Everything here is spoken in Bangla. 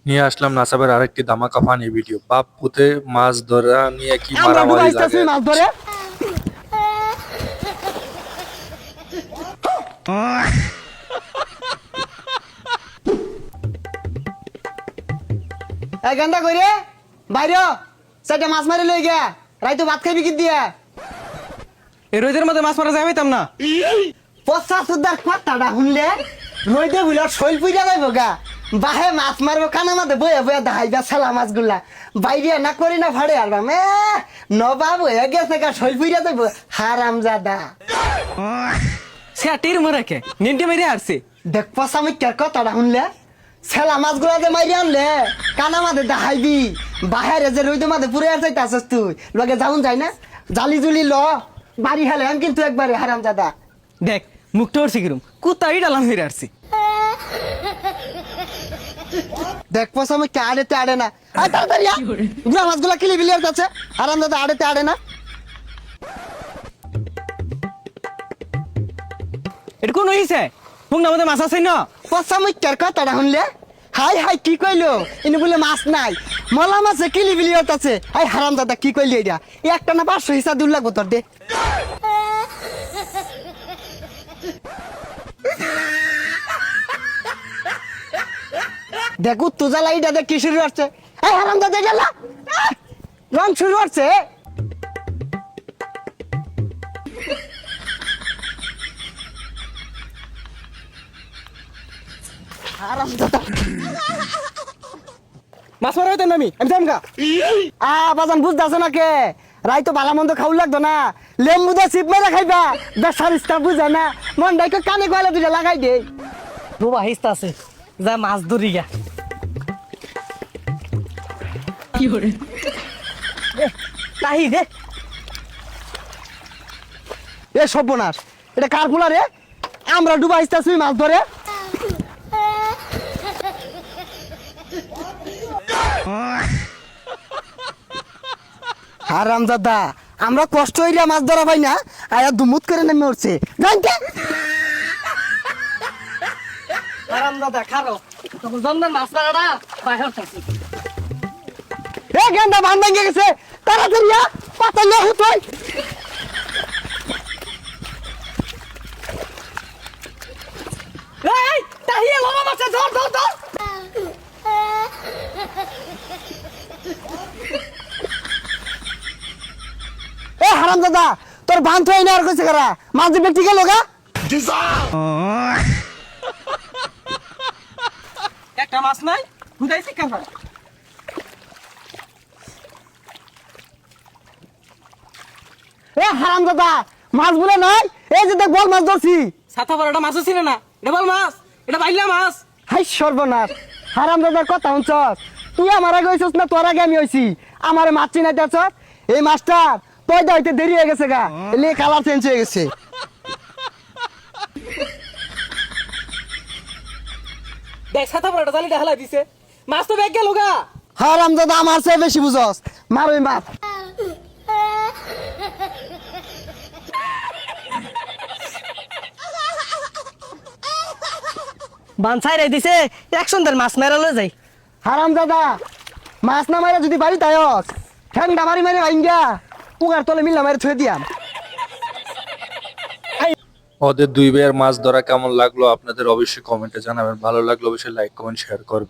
নিয়ে আসলাম নাসাবের আরেকটি ধামাকা ফানি ভিডিও। বাপ পুঁতে মাছ ধরা নিয়ে কি আমরা মারামারি ডুবাইতেছি লাগে। মাছ ধরে। এই গান্দা কইরে বাইরে সেটা মাছ মারি লই গিয়া রাইতো ভাত খাইবি কি দিয়া এই রোদের মধ্যে মাছ মারা যাইতাম না। পচা সুদার কথাটা শুনলে রইদে বুলার শৈল পুইরা যাইব গা বাহে মাছ মারবো কানা মাতে বয়ে বয়ে দেখাইবা ছেলা মাছগুলা বাইরে না করি না ফাড়ে আলবাম নবাব হয়ে গেছে গা শৈল পুইরা যাইব হারাম জাদা। সে তীর মরে কে নিন্ডে মেরে আসছে। দেখ পচা মিথ্যার কথাটা শুনলে ছেলা মাছগুলা যে মাইরে আনলে কানা মাতে দেখাইবি বাহিরে যে রইদে মাতে পুরে আর যাইতাছস তুই লগে যাউন যাই না জালি জুলি ল বাড়ি হেলে কিন্তু একবারে হারাম জাদা। দেখ মুখটা উঠছে কিরম কুত্তাই ডালাম হয়ে আসছে। দেখ পয়সা আমি আড়েতে আড়ে না আয় তাড়াতাড়ি গুলা মাছগুলা কিলি বিলিয়ার কাছে আরাম দাদা আড়েতে আড়ে না। এটা কোন হইছে মুখ না মধ্যে মাছ আছে না। পয়সা আমি কার কথাটা শুনলে হাই হাই কি কইলো ইনি বলে মাছ নাই মলা মাছে কিলি বিলিয়ার কাছে আই হারাম দাদা কি কইলি এটা একটা না 500 হিসাব দূর লাগবো তোর দে। দেখো তো জ্বালা এটা দেখ কি শুরু হচ্ছে এই হারাম দাদা গেলা রং শুরু হচ্ছে। হারাম দাদা মাছ মারা হইতাম না আমি জামগা। বাজান বুঝতেছে না কে রাই তো ভালো মন্দ খাও লাগতো না লেম্বু দা চিপ মেরে খাইবা বেসার ইস্তা বুঝে না মন ডাইকে কানে কয়লা দুটা লাগাই দে রোবা হিস্তা আছে যা মাছ ধরি গা। কি করে নাহি দে এ সর্বনাশ এটা কার পোলা রে আমরা ডুবা ইস্তাছি মাছ ধরে। হারাম দাদা আমরা কষ্ট হইলে মাছ ধরা পাই না আয়া দুমুত করে নেমে উঠছে জানতে। আরাম দাদা খারো তখন জমদার মাছ মারাটা বাইরে থাকি। এ গেন্দা বান ভেঙে গেছে তাড়াতাড়ি পাতা লে হুতই। এই তাহিয়ে লবা মাছ ধর ধর ধর। এ হারাম দাদা তোর বান তো এনে আর কইছে কারা মাছ দিবে ঠিক লগা একটা মাছ নাই বুঝাইছি কেন। এ হারাম দাদা মাছ বলে নাই এই যে দেখ বল মাছ ধরছি। ছাতা পড়াটা মাছ ছিল না এটা বল মাছ এটা বাইলা মাছ। হাই সর্বনাশ হারাম দাদার কথা শুনছস তুই আমার আগে হইছস না তোর আগে আমি হইছি আমারে মাছ চিনাই দেখছ এই মাছটার পয়দা হইতে দেরি হয়ে গেছে গা এলে কালার চেঞ্জ হয়ে গেছে। দেখ ছাতা পড়াটা জালি ঢালা দিছে মাছ তো ব্যাগ গেল গা। হারাম দাদা আমার চেয়ে বেশি বুঝস মার ওই মাছ। বানছাই রে দিছে এক সুন্দর মাছ মেরালো যাই। হারাম দাদা মাছ না মারা যদি বাড়ি তায়স ঠ্যাংটা মারি মারি ভাইঙ্গা উগার তলে মিল্লা মারি থুয়ে দিয়াম। ওদের দুই ভাইয়ের মাছ ধরা কেমন লাগলো আপনাদের অবশ্যই কমেন্টে জানাবেন। ভালো লাগলো অবশ্যই লাইক কমেন্ট শেয়ার করবেন।